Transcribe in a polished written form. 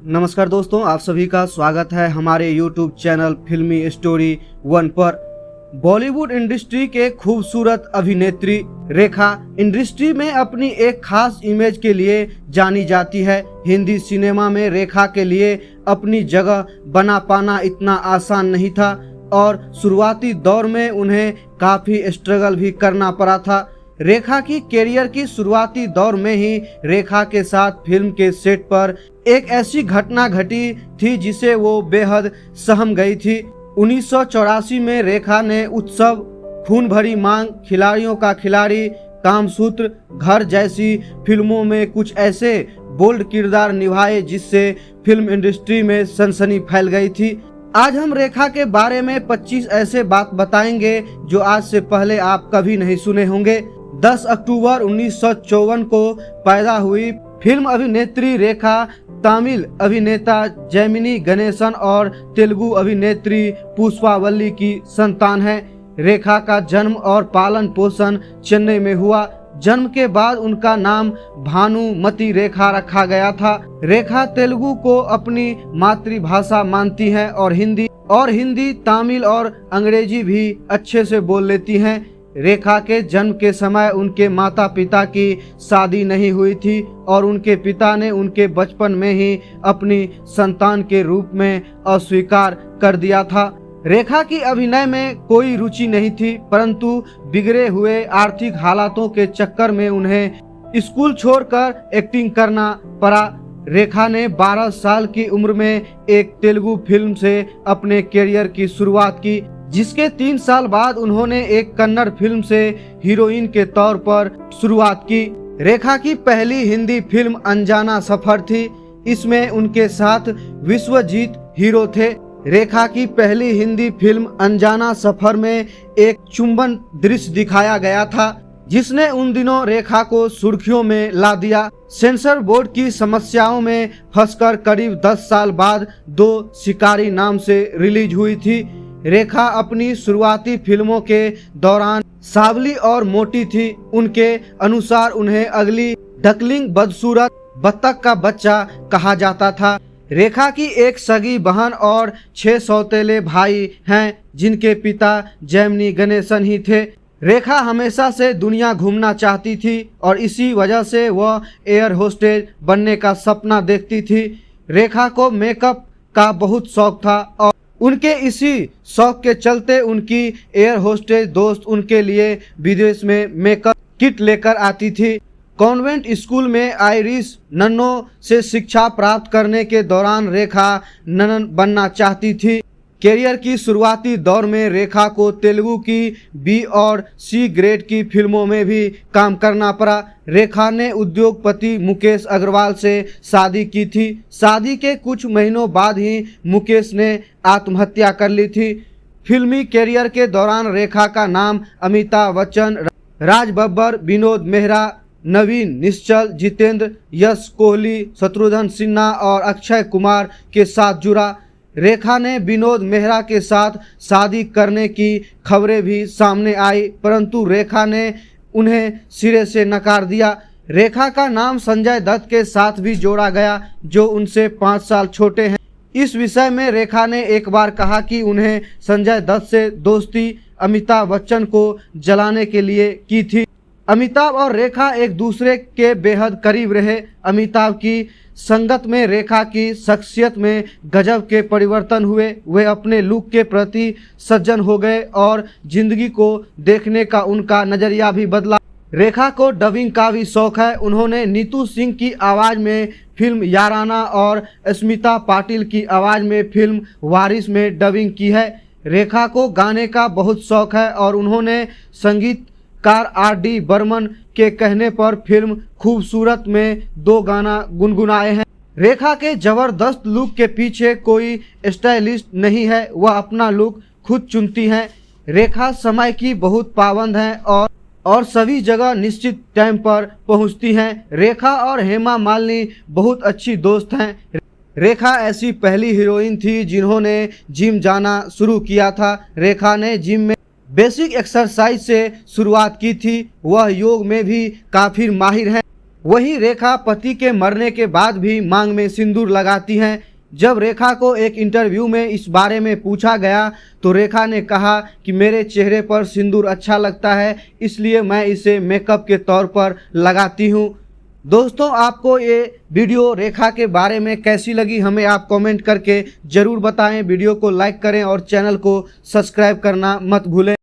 नमस्कार दोस्तों, आप सभी का स्वागत है हमारे YouTube चैनल फिल्मी स्टोरी 1 पर। बॉलीवुड इंडस्ट्री के खूबसूरत अभिनेत्री रेखा इंडस्ट्री में अपनी एक खास इमेज के लिए जानी जाती है। हिंदी सिनेमा में रेखा के लिए अपनी जगह बना पाना इतना आसान नहीं था और शुरुआती दौर में उन्हें काफ़ी स्ट्रगल भी करना पड़ा था। रेखा की करियर की शुरुआती दौर में ही रेखा के साथ फिल्म के सेट पर एक ऐसी घटना घटी थी जिसे वो बेहद सहम गई थी। 1984 में रेखा ने उत्सव, खून भरी मांग, खिलाड़ियों का खिलाड़ी, कामसूत्र, घर जैसी फिल्मों में कुछ ऐसे बोल्ड किरदार निभाए जिससे फिल्म इंडस्ट्री में सनसनी फैल गई थी। आज हम रेखा के बारे में 25 ऐसे बात बताएंगे जो आज से पहले आप कभी नहीं सुने होंगे। 10 अक्टूबर 1954 को पैदा हुई फिल्म अभिनेत्री रेखा तमिल अभिनेता जैमिनी गणेशन और तेलुगु अभिनेत्री पुष्पावल्ली की संतान है। रेखा का जन्म और पालन पोषण चेन्नई में हुआ। जन्म के बाद उनका नाम भानुमति रेखा रखा गया था। रेखा तेलुगु को अपनी मातृभाषा मानती हैं और हिंदी, तमिल और अंग्रेजी भी अच्छे से बोल लेती हैं। रेखा के जन्म के समय उनके माता पिता की शादी नहीं हुई थी और उनके पिता ने उनके बचपन में ही अपनी संतान के रूप में अस्वीकार कर दिया था। रेखा की अभिनय में कोई रुचि नहीं थी, परंतु बिगड़े हुए आर्थिक हालातों के चक्कर में उन्हें स्कूल छोड़कर एक्टिंग करना पड़ा। रेखा ने 12 साल की उम्र में एक तेलुगु फिल्म से अपने करियर की शुरुआत की, जिसके 3 साल बाद उन्होंने एक कन्नड़ फिल्म से हीरोइन के तौर पर शुरुआत की। रेखा की पहली हिंदी फिल्म अनजाना सफर थी। इसमें उनके साथ विश्वजीत हीरो थे। रेखा की पहली हिंदी फिल्म अनजाना सफर में एक चुंबन दृश्य दिखाया गया था जिसने उन दिनों रेखा को सुर्खियों में ला दिया। सेंसर बोर्ड की समस्याओं में फंसकर करीब 10 साल बाद 2 शिकारी नाम से रिलीज हुई थी। रेखा अपनी शुरुआती फिल्मों के दौरान सावली और मोटी थी। उनके अनुसार उन्हें अगली डकलिंग, बदसूरत, बत्तख का बच्चा कहा जाता था। रेखा की एक सगी बहन और 6 सौतेले भाई हैं जिनके पिता जैमिनी गणेशन ही थे। रेखा हमेशा से दुनिया घूमना चाहती थी और इसी वजह से वह एयर होस्टेज बनने का सपना देखती थी। रेखा को मेकअप का बहुत शौक था और उनके इसी शौक के चलते उनकी एयर होस्टेज दोस्त उनके लिए विदेश में मेकअप किट लेकर आती थी। कॉन्वेंट स्कूल में आयरिश नन्नों से शिक्षा प्राप्त करने के दौरान रेखा ननन बनना चाहती थी। करियर की शुरुआती दौर में रेखा को तेलुगु की बी और सी ग्रेड की फिल्मों में भी काम करना पड़ा। रेखा ने उद्योगपति मुकेश अग्रवाल से शादी की थी। शादी के कुछ महीनों बाद ही मुकेश ने आत्महत्या कर ली थी। फिल्मी करियर के दौरान रेखा का नाम अमिताभ बच्चन, राज बब्बर, विनोद मेहरा, नवीन निश्चल, जितेंद्र, यश कोहली, शत्रुघ्न सिन्हा और अक्षय कुमार के साथ जुड़ा। रेखा ने विनोद मेहरा के साथ शादी करने की खबरें भी सामने आई, परंतु रेखा ने उन्हें सिरे से नकार दिया। रेखा का नाम संजय दत्त के साथ भी जोड़ा गया जो उनसे 5 साल छोटे हैं। इस विषय में रेखा ने एक बार कहा कि उन्हें संजय दत्त से दोस्ती अमिताभ बच्चन को जलाने के लिए की थी। अमिताभ और रेखा एक दूसरे के बेहद करीब रहे। अमिताभ की संगत में रेखा की शख्सियत में गजब के परिवर्तन हुए। वे अपने लुक के प्रति सज्जन हो गए और जिंदगी को देखने का उनका नज़रिया भी बदला। रेखा को डबिंग का भी शौक है। उन्होंने नीतू सिंह की आवाज़ में फिल्म याराना और स्मिता पाटिल की आवाज़ में फिल्म वारिस में डबिंग की है। रेखा को गाने का बहुत शौक है और उन्होंने संगीतकार R.D. बर्मन के कहने पर फिल्म खूबसूरत में 2 गाना गुनगुनाए हैं। रेखा के जबरदस्त लुक के पीछे कोई स्टाइलिस्ट नहीं है, वह अपना लुक खुद चुनती हैं। रेखा समय की बहुत पाबंद हैं और सभी जगह निश्चित टाइम पर पहुंचती हैं। रेखा और हेमा मालिनी बहुत अच्छी दोस्त हैं। रेखा ऐसी पहली हीरोइन थी जिन्होंने जिम जाना शुरू किया था। रेखा ने जिम में बेसिक एक्सरसाइज से शुरुआत की थी। वह योग में भी काफ़ी माहिर हैं। वहीं रेखा पति के मरने के बाद भी मांग में सिंदूर लगाती हैं। जब रेखा को एक इंटरव्यू में इस बारे में पूछा गया तो रेखा ने कहा कि मेरे चेहरे पर सिंदूर अच्छा लगता है, इसलिए मैं इसे मेकअप के तौर पर लगाती हूँ। दोस्तों, आपको ये वीडियो रेखा के बारे में कैसी लगी हमें आप कमेंट करके ज़रूर बताएं। वीडियो को लाइक करें और चैनल को सब्सक्राइब करना मत भूलें।